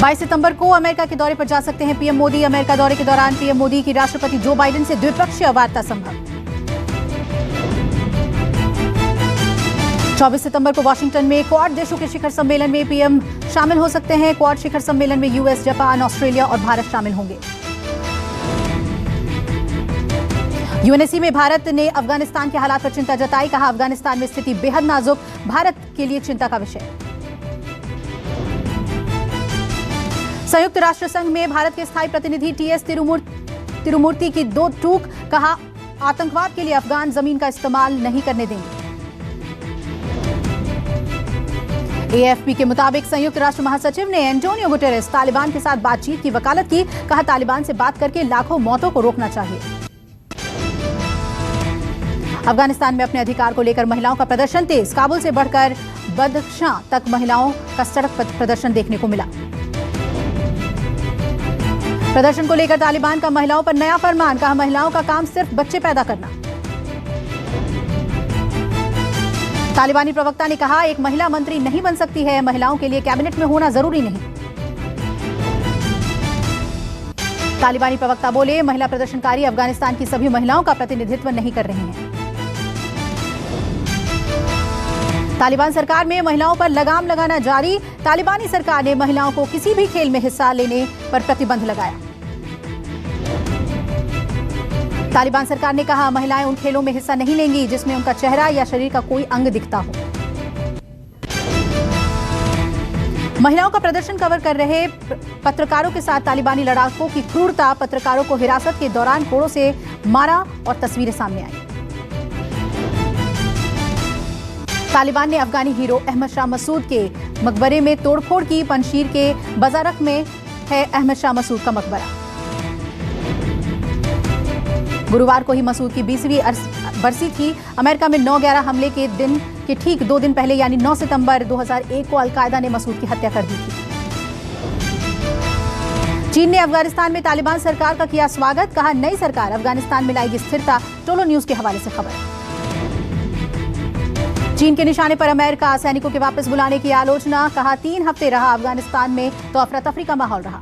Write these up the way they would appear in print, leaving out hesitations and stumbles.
22 सितंबर को अमेरिका के दौरे पर जा सकते हैं पीएम मोदी। अमेरिका दौरे के दौरान पीएम मोदी की राष्ट्रपति जो बाइडेन से द्विपक्षीय वार्ता संभव। 24 सितंबर को वॉशिंगटन में क्वाड देशों के शिखर सम्मेलन में पीएम शामिल हो सकते हैं। क्वाड शिखर सम्मेलन में यूएस, जापान, ऑस्ट्रेलिया और भारत शामिल होंगे। यूएनएससी में भारत ने अफगानिस्तान के हालात पर चिंता जताई। कहा, अफगानिस्तान में स्थिति बेहद नाजुक, भारत के लिए चिंता का विषय। संयुक्त राष्ट्र संघ में भारत के स्थायी प्रतिनिधि टीएस तिरुमूर्ति की दो टूक। कहा, आतंकवाद के लिए अफगान जमीन का इस्तेमाल नहीं करने देंगे। एएफपी के मुताबिक संयुक्त राष्ट्र महासचिव ने एंटोनियो गुटेरेस तालिबान के साथ बातचीत की वकालत की। कहा, तालिबान से बात करके लाखों मौतों को रोकना चाहिए। अफगानिस्तान में अपने अधिकार को लेकर महिलाओं का प्रदर्शन तेज। काबुल से बढ़कर बदख्शां तक महिलाओं का सड़क पर प्रदर्शन देखने को मिला। प्रदर्शन को लेकर तालिबान का महिलाओं पर नया फरमान। कहा, महिलाओं का काम सिर्फ बच्चे पैदा करना। तालिबानी प्रवक्ता ने कहा, एक महिला मंत्री नहीं बन सकती है, महिलाओं के लिए कैबिनेट में होना जरूरी नहीं। तालिबानी प्रवक्ता बोले, महिला प्रदर्शनकारी अफगानिस्तान की सभी महिलाओं का प्रतिनिधित्व नहीं कर रही हैं। तालिबान सरकार में महिलाओं पर लगाम लगाना जारी। तालिबानी सरकार ने महिलाओं को किसी भी खेल में हिस्सा लेने पर प्रतिबंध लगाया। तालिबान सरकार ने कहा, महिलाएं उन खेलों में हिस्सा नहीं लेंगी जिसमें उनका चेहरा या शरीर का कोई अंग दिखता हो। महिलाओं का प्रदर्शन कवर कर रहे पत्रकारों के साथ तालिबानी लड़ाकों की क्रूरता। पत्रकारों को हिरासत के दौरान कोड़ों से मारा और तस्वीरें सामने आई। तालिबान ने अफगानी हीरो अहमद शाह मसूद के मकबरे में तोड़फोड़ की। पंशीर के बजारक में है अहमद शाह मसूद का मकबरा। गुरुवार को ही मसूद की 20वीं बरसी थी। अमेरिका में 9/11 हमले के दिन के ठीक 2 दिन पहले यानी 9 सितंबर 2001 को अलकायदा ने मसूद की हत्या कर दी थी। चीन ने अफगानिस्तान में तालिबान सरकार का किया स्वागत। कहा, नई सरकार अफगानिस्तान में लाएगी स्थिरता। टोलो न्यूज के हवाले से खबर। चीन के निशाने पर अमेरिका, सैनिकों के वापस बुलाने की आलोचना। कहा, 3 हफ्ते रहा अफगानिस्तान में तो अफरा तफरी का माहौल रहा।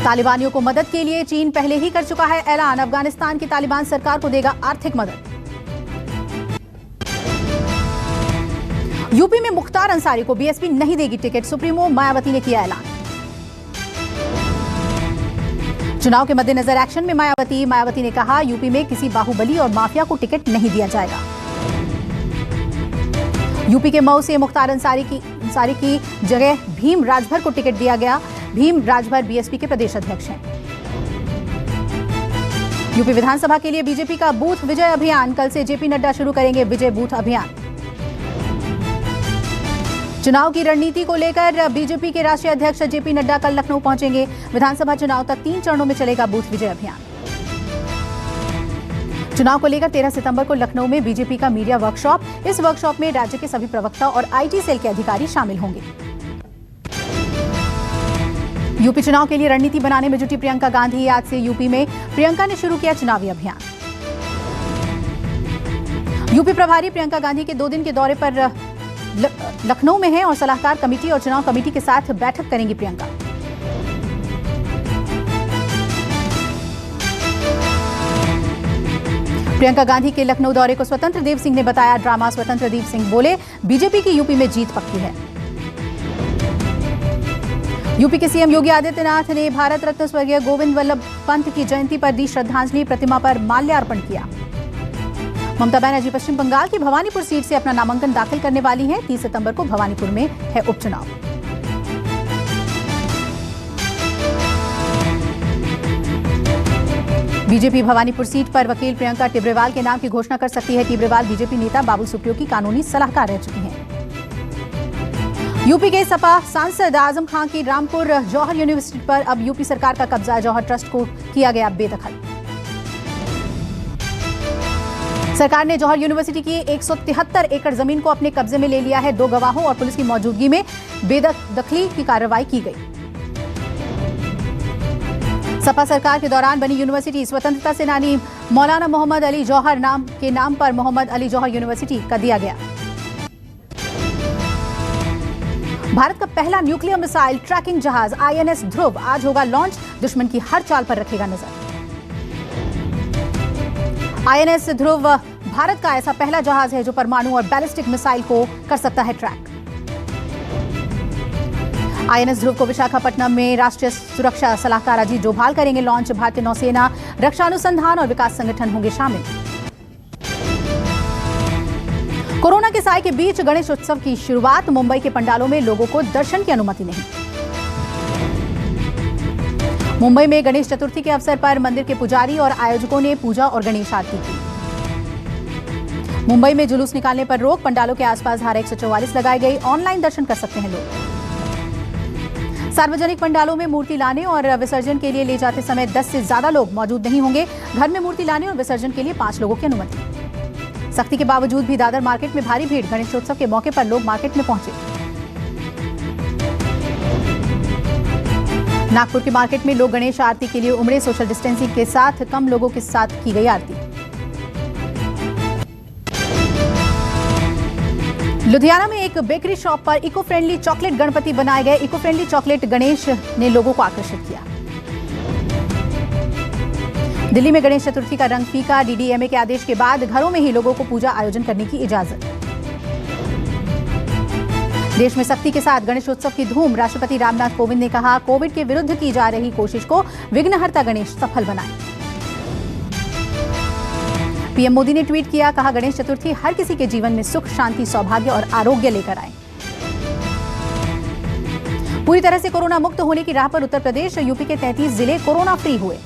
तालिबानियों को मदद के लिए चीन पहले ही कर चुका है ऐलान। अफगानिस्तान की तालिबान सरकार को देगा आर्थिक मदद। यूपी में मुख्तार अंसारी को बीएसपी नहीं देगी टिकट। सुप्रीमो मायावती ने किया ऐलान। चुनाव के मद्देनजर एक्शन में मायावती ने कहा, यूपी में किसी बाहुबली और माफिया को टिकट नहीं दिया जाएगा। यूपी के मऊ से मुख्तार अंसारी की जगह भीम राजभर को टिकट दिया गया। भीम राजभर बीएसपी के प्रदेश अध्यक्ष हैं। यूपी विधानसभा के लिए बीजेपी का बूथ विजय अभियान। कल से जेपी नड्डा शुरू करेंगे विजय बूथ अभियान। चुनाव की रणनीति को लेकर बीजेपी के राष्ट्रीय अध्यक्ष जेपी नड्डा कल लखनऊ पहुंचेंगे। विधानसभा चुनाव तक 3 चरणों में चलेगा बूथ विजय अभियान। चुनाव को लेकर 13 सितंबर को लखनऊ में बीजेपी का मीडिया वर्कशॉप। इस वर्कशॉप में राज्य के सभी प्रवक्ता और आईटी सेल के अधिकारी शामिल होंगे। यूपी चुनाव के लिए रणनीति बनाने में जुटी प्रियंका गांधी। आज से यूपी में प्रियंका ने शुरू किया चुनावी अभियान। यूपी प्रभारी प्रियंका गांधी के 2 दिन के दौरे पर लखनऊ में हैं और सलाहकार कमेटी और चुनाव कमेटी के साथ बैठक करेंगी प्रियंका। प्रियंका गांधी के लखनऊ दौरे को स्वतंत्र देव सिंह ने बताया ड्रामा। स्वतंत्र देव सिंह बोले, बीजेपी की यूपी में जीत पक्की है। यूपी के सीएम योगी आदित्यनाथ ने भारत रत्न स्वर्गीय गोविंद वल्लभ पंत की जयंती पर दी श्रद्धांजलि। प्रतिमा पर माल्यार्पण किया। ममता बनर्जी पश्चिम बंगाल की भवानीपुर सीट से अपना नामांकन दाखिल करने वाली हैं। 30 सितंबर को भवानीपुर में है उपचुनाव। बीजेपी भवानीपुर सीट पर वकील प्रियंका टिब्रेवाल के नाम की घोषणा कर सकती है। टिब्रेवाल बीजेपी नेता बाबुल सुप्रियो की कानूनी सलाहकार रह चुकी हैं। यूपी के सपा सांसद आजम खान की रामपुर जौहर यूनिवर्सिटी पर अब यूपी सरकार का कब्जा। जौहर ट्रस्ट को किया गया बेदखल। सरकार ने जौहर यूनिवर्सिटी की 173 एकड़ जमीन को अपने कब्जे में ले लिया है। 2 गवाहों और पुलिस की मौजूदगी में बेदखली की कार्रवाई की गई। सपा सरकार के दौरान बनी यूनिवर्सिटी स्वतंत्रता सेनानी मौलाना मोहम्मद अली जौहर के नाम पर मोहम्मद अली जौहर यूनिवर्सिटी कर दिया गया। भारत का पहला न्यूक्लियर मिसाइल ट्रैकिंग जहाज INS ध्रुव आज होगा लॉन्च, दुश्मन की हर चाल पर रखेगा नजर। INS ध्रुव भारत का ऐसा पहला जहाज है जो परमाणु और बैलिस्टिक मिसाइल को कर सकता है ट्रैक। INS ध्रुव को विशाखापट्टनम में राष्ट्रीय सुरक्षा सलाहकार अजीत डोभाल करेंगे लॉन्च। भारतीय नौसेना, रक्षा अनुसंधान और विकास संगठन होंगे शामिल। कोरोना के साए के बीच गणेश उत्सव की शुरुआत, मुंबई के पंडालों में लोगों को दर्शन की अनुमति नहीं। मुंबई में गणेश चतुर्थी के अवसर पर मंदिर के पुजारी और आयोजकों ने पूजा और गणेश आरती की। मुंबई में जुलूस निकालने पर रोक, पंडालों के आसपास धारा 144 लगाई गई। ऑनलाइन दर्शन कर सकते हैं लोग। सार्वजनिक पंडालों में मूर्ति लाने और विसर्जन के लिए ले जाते समय 10 से ज्यादा लोग मौजूद नहीं होंगे। घर में मूर्ति लाने और विसर्जन के लिए 5 लोगों की अनुमति। सख्ती के बावजूद भी दादर मार्केट में भारी भीड़, गणेशोत्सव के मौके पर लोग मार्केट में पहुंचे। नागपुर के मार्केट में लोग गणेश आरती के लिए उमड़े, सोशल डिस्टेंसिंग के साथ कम लोगों के साथ की गई आरती। लुधियाना में एक बेकरी शॉप पर इको फ्रेंडली चॉकलेट गणपति बनाए गए। इको फ्रेंडली चॉकलेट गणेश ने लोगों को आकर्षित किया। दिल्ली में गणेश चतुर्थी का रंग फीका, DDMA के आदेश के बाद घरों में ही लोगों को पूजा आयोजन करने की इजाजत। देश में सख्ती के साथ गणेशोत्सव की धूम, राष्ट्रपति रामनाथ कोविंद ने कहा, कोविड के विरुद्ध की जा रही कोशिश को विघ्नहर्ता गणेश सफल बनाए। पीएम मोदी ने ट्वीट किया, कहा गणेश चतुर्थी हर किसी के जीवन में सुख, शांति, सौभाग्य और आरोग्य लेकर आए। पूरी तरह से कोरोना मुक्त होने की राह पर उत्तर प्रदेश, यूपी के 33 जिले कोरोना फ्री हुए।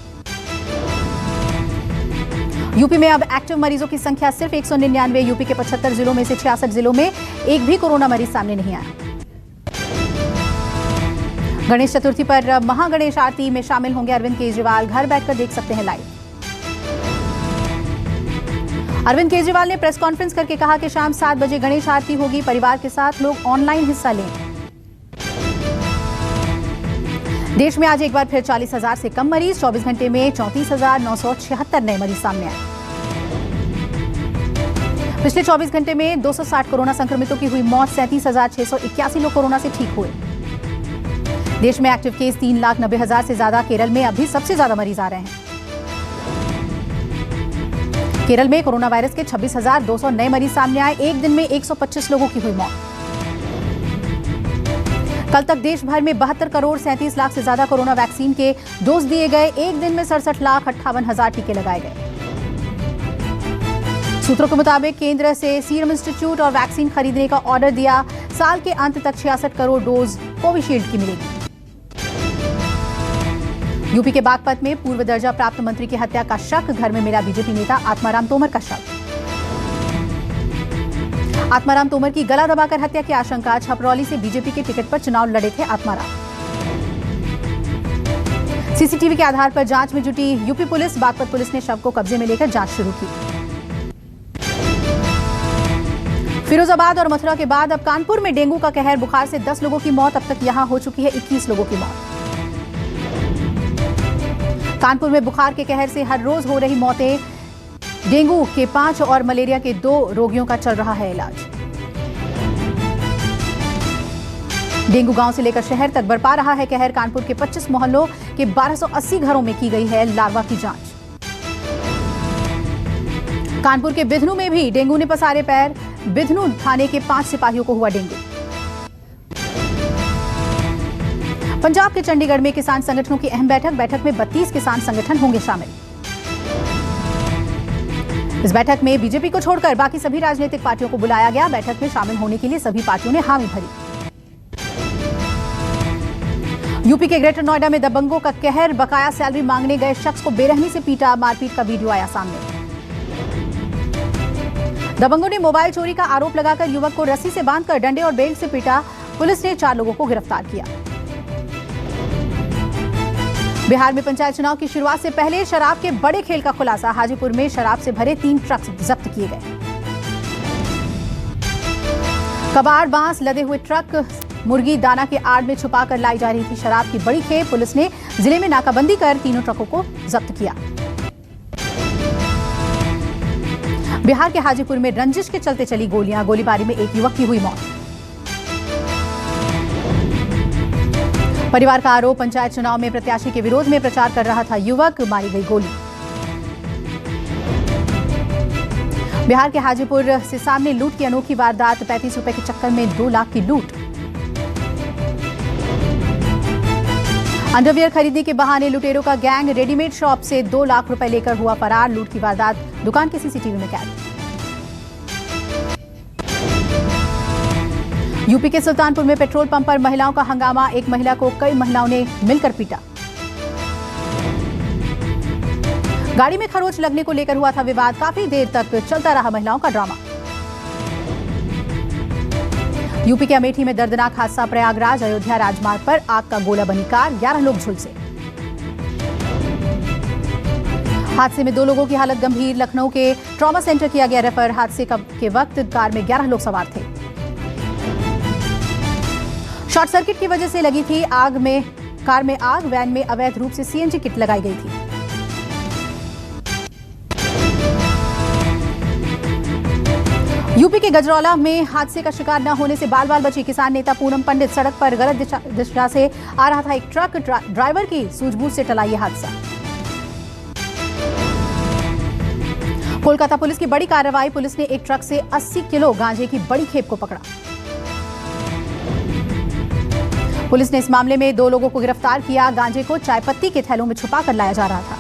यूपी में अब एक्टिव मरीजों की संख्या सिर्फ 199। यूपी के 75 जिलों में से 66 जिलों में एक भी कोरोना मरीज सामने नहीं आया। गणेश चतुर्थी पर महागणेश आरती में शामिल होंगे अरविंद केजरीवाल, घर बैठकर देख सकते हैं लाइव। अरविंद केजरीवाल ने प्रेस कॉन्फ्रेंस करके कहा कि शाम 7 बजे गणेश आरती होगी, परिवार के साथ लोग ऑनलाइन हिस्सा लें। देश में आज एक बार फिर 40,000 से कम मरीज, 24 घंटे में 34,976 नए मरीज सामने आए। पिछले 24 घंटे में 260 कोरोना संक्रमितों की हुई मौत, 37,681 लोग कोरोना से ठीक हुए। देश में एक्टिव केस 3,90,000 से ज्यादा। केरल में अभी सबसे ज्यादा मरीज आ रहे हैं। केरल में कोरोना वायरस के 26,200 नए मरीज सामने आए। एक दिन में 125 लोगों की हुई मौत। कल तक देश भर में 72 करोड़ 37 लाख से ज्यादा कोरोना वैक्सीन के डोज दिए गए। एक दिन में 67,58,000 टीके लगाए गए। सूत्रों के मुताबिक केंद्र से सीरम इंस्टीट्यूट और वैक्सीन खरीदने का ऑर्डर दिया। साल के अंत तक 66 करोड़ डोज कोविशील्ड की मिलेगी। यूपी के बागपत में पूर्व दर्जा प्राप्त मंत्री की हत्या का शक, घर में मिला बीजेपी नेता आत्माराम तोमर का शव। आत्माराम तोमर की गला दबाकर हत्या की आशंका, छपरौली से बीजेपी के टिकट पर चुनाव लड़े थे आत्माराम। सीसीटीवी के आधार पर जांच में जुटी यूपी पुलिस, बागपत पुलिस ने शव को कब्जे में लेकर जांच शुरू की। फिरोजाबाद और मथुरा के बाद अब कानपुर में डेंगू का कहर, बुखार से 10 लोगों की मौत। अब तक यहां हो चुकी है 21 लोगों की मौत। कानपुर में बुखार के कहर से हर रोज हो रही मौतें। डेंगू के 5 और मलेरिया के 2 रोगियों का चल रहा है इलाज। डेंगू गांव से लेकर शहर तक बरपा रहा है कहर। कानपुर के 25 मोहल्लों के 1280 घरों में की गई है लार्वा की जांच। कानपुर के बिधनू में भी डेंगू ने पसारे पैर। बिधनू थाने के 5 सिपाहियों को हुआ डेंगू। पंजाब के चंडीगढ़ में किसान संगठनों की अहम बैठक में 32 किसान संगठन होंगे शामिल। इस बैठक में बीजेपी को छोड़कर बाकी सभी राजनीतिक पार्टियों को बुलाया गया। बैठक में शामिल होने के लिए सभी पार्टियों ने हामी भरी। यूपी के ग्रेटर नोएडा में दबंगों का कहर, बकाया सैलरी मांगने गए शख्स को बेरहमी से पीटा, मारपीट का वीडियो आया सामने। दबंगों ने मोबाइल चोरी का आरोप लगाकर युवक को रस्सी से बांधकर डंडे और बेल्ट से पीटा। पुलिस ने 4 लोगों को गिरफ्तार किया। बिहार में पंचायत चुनाव की शुरुआत से पहले शराब के बड़े खेल का खुलासा। हाजीपुर में शराब से भरे 3 ट्रक जब्त किए गए। कबाड़, बांस लदे हुए ट्रक मुर्गी दाना के आड़ में छुपाकर लाई जा रही थी शराब की बड़ी खेप। पुलिस ने जिले में नाकाबंदी कर तीनों ट्रकों को जब्त किया। बिहार के हाजीपुर में रंजिश के चलते चली गोलियां। गोलीबारी में एक युवक की हुई मौत। परिवार का आरोप, पंचायत चुनाव में प्रत्याशी के विरोध में प्रचार कर रहा था युवक, मारी गई गोली। बिहार के हाजीपुर से सामने लूट की अनोखी वारदात, 35 रुपए के चक्कर में 2 लाख की लूट। अंडरवियर खरीदने के बहाने लुटेरों का गैंग रेडीमेड शॉप से 2 लाख रुपए लेकर हुआ फरार। लूट की वारदात दुकान के सीसीटीवी में कैद। यूपी के सुल्तानपुर में पेट्रोल पंप पर महिलाओं का हंगामा, एक महिला को कई महिलाओं ने मिलकर पीटा। गाड़ी में खरोच लगने को लेकर हुआ था विवाद, काफी देर तक चलता रहा महिलाओं का ड्रामा। यूपी के अमेठी में दर्दनाक हादसा, प्रयागराज अयोध्या राजमार्ग पर आग का गोला बनी कार, 11 लोग झुलसे। हादसे में 2 लोगों की हालत गंभीर, लखनऊ के ट्रॉमा सेंटर किया गया रेफर। हादसे के वक्त कार में 11 लोग सवार थे। शॉर्ट सर्किट की वजह से लगी थी कार में आग, वैन में अवैध रूप से सीएनजी किट लगाई गई थी। यूपी के गजरौला में हादसे का शिकार न होने से बाल बाल बची किसान नेता पूनम पंडित। सड़क पर गलत दिशा से आ रहा था एक ट्रक, ड्राइवर की सूझबूझ से टला यह हादसा। कोलकाता पुलिस की बड़ी कार्रवाई, पुलिस ने एक ट्रक से 80 किलो गांजे की बड़ी खेप को पकड़ा। पुलिस ने इस मामले में 2 लोगों को गिरफ्तार किया। गांजे को चायपत्ती के थैलों में छुपा कर लाया जा रहा था।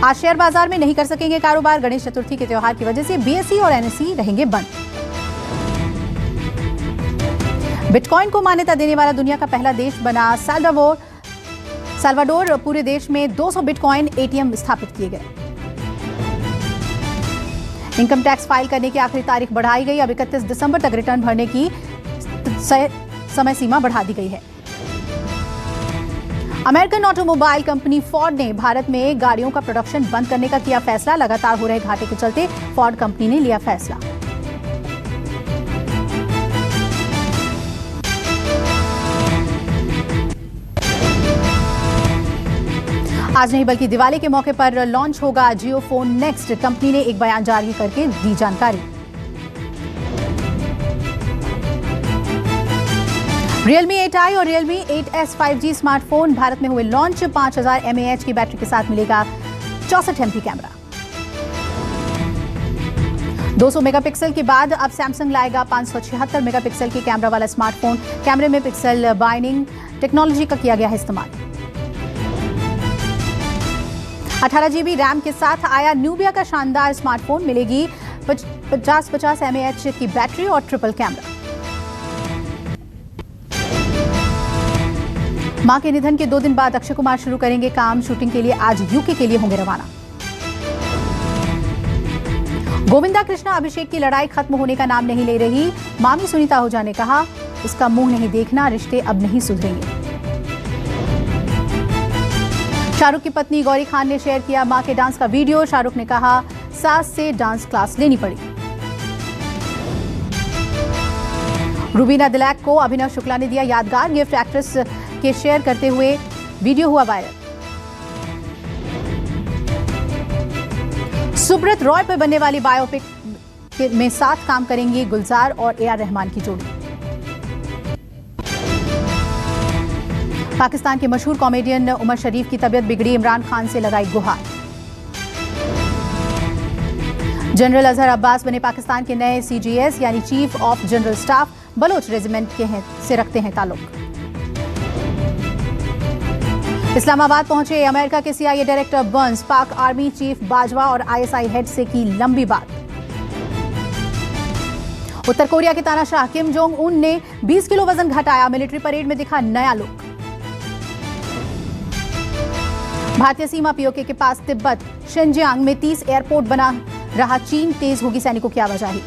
आज शेयर बाजार में नहीं कर सकेंगे कारोबार, गणेश चतुर्थी के त्योहार की वजह से बीएसई और एनएसई रहेंगे बंद। बिटकॉइन को मान्यता देने वाला दुनिया का पहला देश बना साल्वाडोर। पूरे देश में 200 बिटकॉइन एटीएम स्थापित किए गए। इनकम टैक्स फाइल करने की आखिरी तारीख बढ़ाई गई, अब 31 दिसंबर तक रिटर्न भरने की समय सीमा बढ़ा दी गई है। अमेरिकन ऑटोमोबाइल कंपनी फोर्ड ने भारत में गाड़ियों का प्रोडक्शन बंद करने का किया फैसला। लगातार हो रहे घाटे के चलते फोर्ड कंपनी ने लिया फैसला। आज नहीं बल्कि दिवाली के मौके पर लॉन्च होगा जियो फोन नेक्स्ट। कंपनी ने एक बयान जारी करके दी जानकारी। Realme 8i और Realme 8s 5G smartphone Bharat में हुए लॉन्च। 5000 mAh की बैटरी के साथ मिलेगा 64 MP कैमरा। 200 मेगापिक्सल के बाद अब सैमसंग लाएगा 576 मेगापिक्सल के कैमरा वाला स्मार्टफोन। कैमरे में पिक्सल बाइंडिंग टेक्नोलॉजी का किया गया है इस्तेमाल। 18 GB रैम के साथ आया न्यूबिया का शानदार स्मार्टफोन। मिलेगी 50 mAh की बैटरी और ट्रिपल कैमरा। मां के निधन के 2 दिन बाद अक्षय कुमार शुरू करेंगे काम। शूटिंग के लिए आज यूके के लिए होंगे रवाना। गोविंदा कृष्णा अभिषेक की लड़ाई खत्म होने का नाम नहीं ले रही। मामी सुनीता आहूजा ने कहा, उसका मुंह नहीं देखना, रिश्ते अब नहीं सुधरेंगे। शाहरुख की पत्नी गौरी खान ने शेयर किया मां के डांस का वीडियो। शाहरुख ने कहा, सास से डांस क्लास लेनी पड़ी। रुबीना दिलैक को अभिनव शुक्ला ने दिया यादगार गिफ्ट। एक्ट्रेस के शेयर करते हुए वीडियो हुआ वायरल। सुब्रत रॉय पर बनने वाली बायोपिक में साथ काम करेंगी गुलजार और AR रहमान की जोड़ी। पाकिस्तान के मशहूर कॉमेडियन उमर शरीफ की तबीयत बिगड़ी, इमरान खान से लगाई गुहार। जनरल अजहर अब्बास बने पाकिस्तान के नए CGS यानी chief of general staff. Baloch regiment के से रखते हैं ताल्लुक। इस्लामाबाद पहुंचे अमेरिका के CIA डायरेक्टर बर्न्स। पाक आर्मी चीफ बाजवा और ISI हेड से की लंबी बात। उत्तर कोरिया के तानाशाह किम जोंग उन ने 20 किलो वजन घटाया। मिलिट्री परेड में दिखा नया लुक। भारतीय सीमा POK के पास तिब्बत शिनजियांग में 30 एयरपोर्ट बना रहा चीन। तेज होगी सैनिकों की आवाजाही।